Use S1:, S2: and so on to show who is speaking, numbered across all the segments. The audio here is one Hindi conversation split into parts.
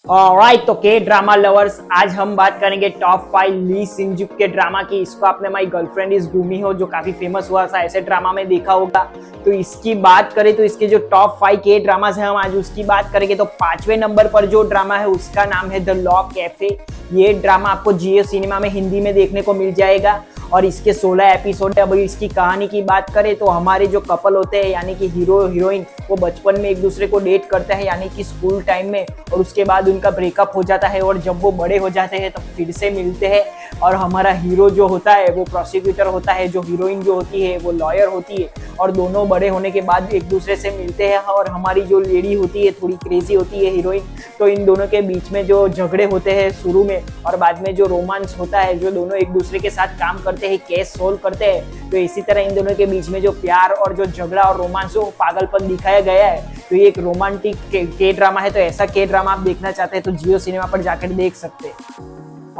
S1: ऑलराइट, तो के ड्रामा लवर्स, आज हम बात करेंगे टॉप 5 ली सिंजुक के ड्रामा की। इसको आपने माई गर्लफ्रेंड इज गुमी हो जो काफी फेमस हुआ था, ऐसे ड्रामा में देखा होगा। तो इसकी बात करें तो इसके जो टॉप 5 के ड्रामास हैं हम आज उसकी बात करेंगे। तो 5वें नंबर पर जो ड्रामा है उसका नाम है द लॉ कैफे। ये ड्रामा आपको जियो सिनेमा में हिंदी में देखने को मिल जाएगा और इसके 16 एपिसोड है। अब इसकी कहानी की बात करें तो हमारे जो कपल होते हैं यानी कि हीरो हीरोइन वो बचपन में एक दूसरे को डेट करते हैं यानी कि स्कूल टाइम में, और उसके बाद उनका ब्रेकअप हो जाता है और जब वो बड़े हो जाते हैं तो फिर से मिलते हैं। और हमारा हीरो जो होता है वो प्रोसिक्यूटर होता है, जो हीरोइन जो होती है वो लॉयर होती है, और दोनों बड़े होने के बाद एक दूसरे से मिलते हैं। और हमारी जो लेडी होती है थोड़ी क्रेजी होती है हीरोइन, तो इन दोनों के बीच में जो झगड़े होते हैं शुरू में और बाद में जो रोमांस होता है, जो दोनों एक दूसरे के साथ काम करते हैं, केस सोल्व करते हैं, तो इसी तरह इन दोनों के बीच में जो प्यार और जो झगड़ा और रोमांस हो पागलपन दिखाया गया है। तो ये एक रोमांटिक के ड्रामा है। तो ऐसा के ड्रामा आप देखना चाहते हैं तो जियो सिनेमा पर जाकर देख सकते हैं।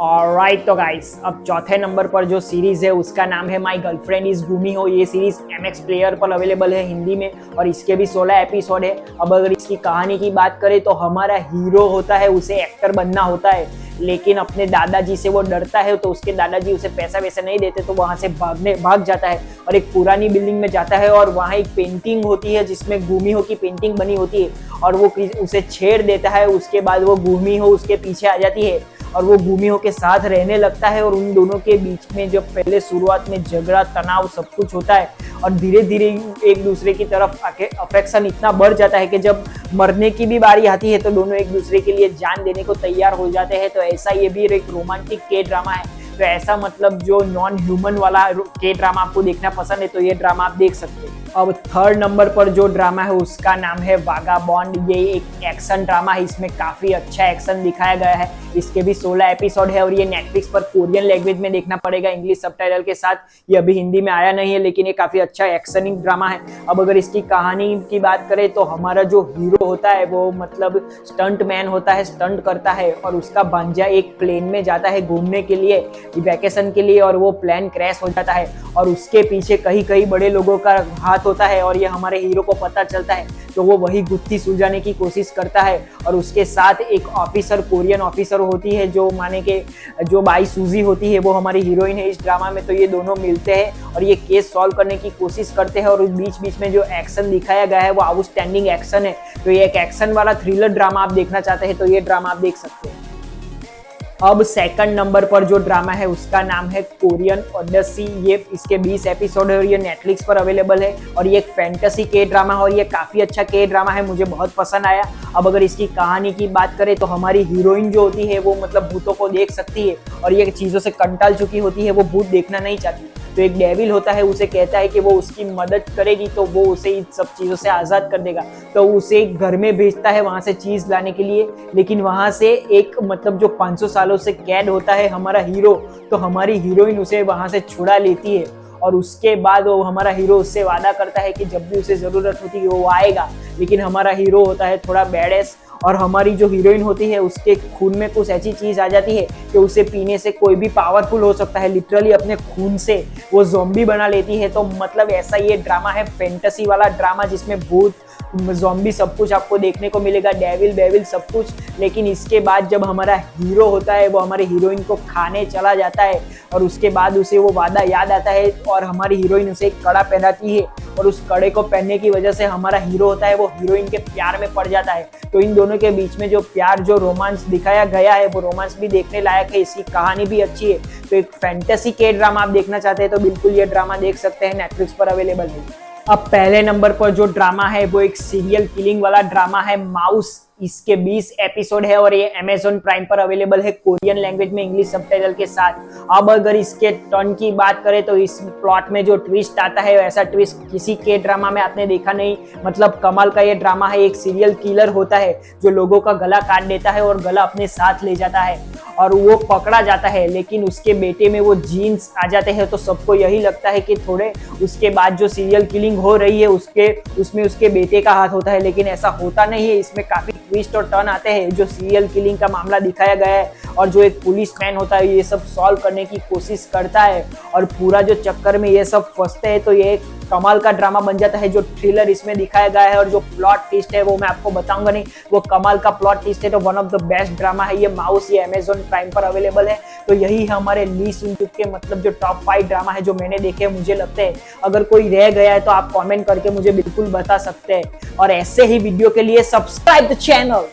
S1: ऑलराइट, तो गाइस अब चौथे नंबर पर जो सीरीज है उसका नाम है माई गर्लफ्रेंड इज गुमी हो। ये सीरीज MX प्लेयर पर अवेलेबल है हिंदी में और इसके भी 16 एपिसोड है। अब अगर इसकी कहानी की बात करें तो हमारा हीरो होता है, उसे एक्टर बनना होता है, लेकिन अपने दादाजी से वो डरता है। तो उसके दादाजी उसे पैसा वैसा नहीं देते तो वहां से भाग जाता है और एक पुरानी बिल्डिंग में जाता है और वहां एक पेंटिंग होती है जिसमें गुमी हो की पेंटिंग बनी होती है और वो उसे छेड़ देता है। उसके बाद वो गुमी हो उसके पीछे आ जाती है और वो गुमी हो के साथ रहने लगता है। और उन दोनों के बीच में जब पहले शुरुआत में झगड़ा तनाव सब कुछ होता है और धीरे धीरे एक दूसरे की तरफ अफेक्शन इतना बढ़ जाता है कि जब मरने की भी बारी आती है तो दोनों एक दूसरे के लिए जान देने को तैयार हो जाते हैं। तो ऐसा ये भी एक रोमांटिक के ड्रामा है। तो ऐसा मतलब जो नॉन ह्यूमन वाला के ड्रामा आपको देखना पसंद है तो ये ड्रामा आप देख सकते हैं। अब थर्ड नंबर पर जो ड्रामा है उसका नाम है वागाबॉन्ड। ये एक एक्शन ड्रामा है, इसमें काफी अच्छा एक्शन दिखाया गया है। इसके भी 16 एपिसोड है और ये नेटफ्लिक्स पर कोरियन लैंग्वेज में देखना पड़ेगा इंग्लिश सबटाइटल के साथ। ये अभी हिंदी में आया नहीं है लेकिन ये काफी अच्छा एक्शनिंग ड्रामा है। अब अगर इसकी कहानी की बात करें तो हमारा जो हीरो होता है वो मतलब स्टंट मैन होता है, स्टंट करता है, और उसका भांजा एक प्लेन में जाता है घूमने के लिए, वैकेशन के लिए, और वो प्लेन क्रैश हो जाता है और उसके पीछे कई बड़े लोगों का हाथ होता है और ये हमारे हीरो को पता चलता है। तो वो वही गुत्थी सुलझाने की कोशिश करता है और उसके साथ एक ऑफिसर, कोरियन ऑफिसर होती है जो माने के जो बाई सूजी होती है, वो हमारी हीरोइन है इस ड्रामा में। तो ये दोनों मिलते हैं और ये केस सॉल्व करने की कोशिश करते हैं और बीच बीच में जो एक्शन दिखाया गया है वो आउटस्टैंडिंग एक्शन है। तो ये एक एक्शन वाला थ्रिलर ड्रामा आप देखना चाहते हैं तो ये ड्रामा आप देख सकते हैं। अब सेकंड नंबर पर जो ड्रामा है उसका नाम है कोरियन ओडेसी। ये इसके 20 एपिसोड है और ये नेटफ्लिक्स पर अवेलेबल है और ये एक फैंटेसी के ड्रामा है और ये काफी अच्छा के ड्रामा है, मुझे बहुत पसंद आया। अब अगर इसकी कहानी की बात करें तो हमारी हीरोइन जो होती है वो मतलब भूतों को देख सकती है और ये चीजों से कंटाल चुकी होती है, वो भूत देखना नहीं चाहती। तो एक डेविल होता है, उसे कहता है कि वो उसकी मदद करेगी तो वो उसे इन सब चीज़ों से आज़ाद कर देगा। तो उसे एक घर में भेजता है वहाँ से चीज़ लाने के लिए, लेकिन वहाँ से एक मतलब जो 500 सालों से कैद होता है हमारा हीरो, तो हमारी हीरोइन उसे वहाँ से छुड़ा लेती है। और उसके बाद वो हमारा हीरो उससे वादा करता है कि जब भी उसे ज़रूरत होती है वो आएगा। लेकिन हमारा हीरो होता है थोड़ा बैडेस और हमारी जो हीरोइन होती है उसके खून में कुछ ऐसी चीज़ आ जाती है कि उसे पीने से कोई भी पावरफुल हो सकता है, लिटरली अपने खून से वो ज़ॉम्बी बना लेती है। तो मतलब ऐसा ये ड्रामा है, फैंटेसी वाला ड्रामा जिसमें भूत ज़ॉम्बी सब कुछ आपको देखने को मिलेगा, डेविल वेविल सब कुछ। लेकिन इसके बाद जब हमारा हीरो होता है वो हमारी हीरोइन को खाने चला जाता है और उसके बाद उसे वो वादा याद आता है और हमारी हीरोइन उसे एक कड़ा पहनाती है और उस कड़े को पहनने की वजह से हमारा हीरो होता है वो हीरोइन के प्यार में पड़ जाता है। तो इन दोनों के बीच में जो प्यार, जो रोमांस दिखाया गया है वो रोमांस भी देखने लायक है, इसकी कहानी भी अच्छी है। तो एक फैंटेसी के ड्रामा आप देखना चाहते हैं तो बिल्कुल ये ड्रामा देख सकते हैं, नेटफ्लिक्स पर अवेलेबल है। अब पहले नंबर पर जो ड्रामा है वो एक सीरियल किलिंग वाला ड्रामा है माउस। इसके 20 एपिसोड है और ये अमेज़न प्राइम पर अवेलेबल है कोरियन लैंग्वेज में इंग्लिश सबटाइटल के साथ। अब अगर इसके टर्न की बात करें तो इस प्लॉट में जो ट्विस्ट आता है ऐसा ट्विस्ट किसी के ड्रामा में आपने देखा नहीं। मतलब कमाल का ये ड्रामा है। एक सीरियल किलर होता है जो लोगों का गला काट देता है और गला अपने साथ ले जाता है और वो पकड़ा जाता है, लेकिन उसके बेटे में वो जीन्स आ जाते हैं। तो सबको यही लगता है कि थोड़े उसके बाद जो सीरियल किलिंग हो रही है उसमें उसके बेटे का हाथ होता है, लेकिन ऐसा होता नहीं है। इसमें काफी ट्विस्ट और टर्न आते हैं। जो सीरियल किलिंग का मामला दिखाया गया है और जो एक पुलिसमैन होता है ये सब सॉल्व करने की कोशिश करता है और पूरा जो चक्कर में ये सब फंसते हैं। तो ये एक कमाल का ड्रामा बन जाता है। जो थ्रिलर इसमें दिखाया गया है और जो प्लॉट ट्विस्ट है वो मैं आपको बताऊंगा नहीं, वो कमाल का प्लॉट ट्विस्ट है। तो one of the best drama है ये माउस, ये अमेजॉन प्राइम पर अवेलेबल है। तो यही है हमारे ली सुन-जुक के मतलब जो टॉप 5 ड्रामा है जो मैंने देखे हैं। मुझे लगता है अगर कोई रह गया है तो आप कमेंट करके मुझे बिल्कुल बता सकते हैं। और ऐसे ही वीडियो के लिए सब्सक्राइब द चैनल।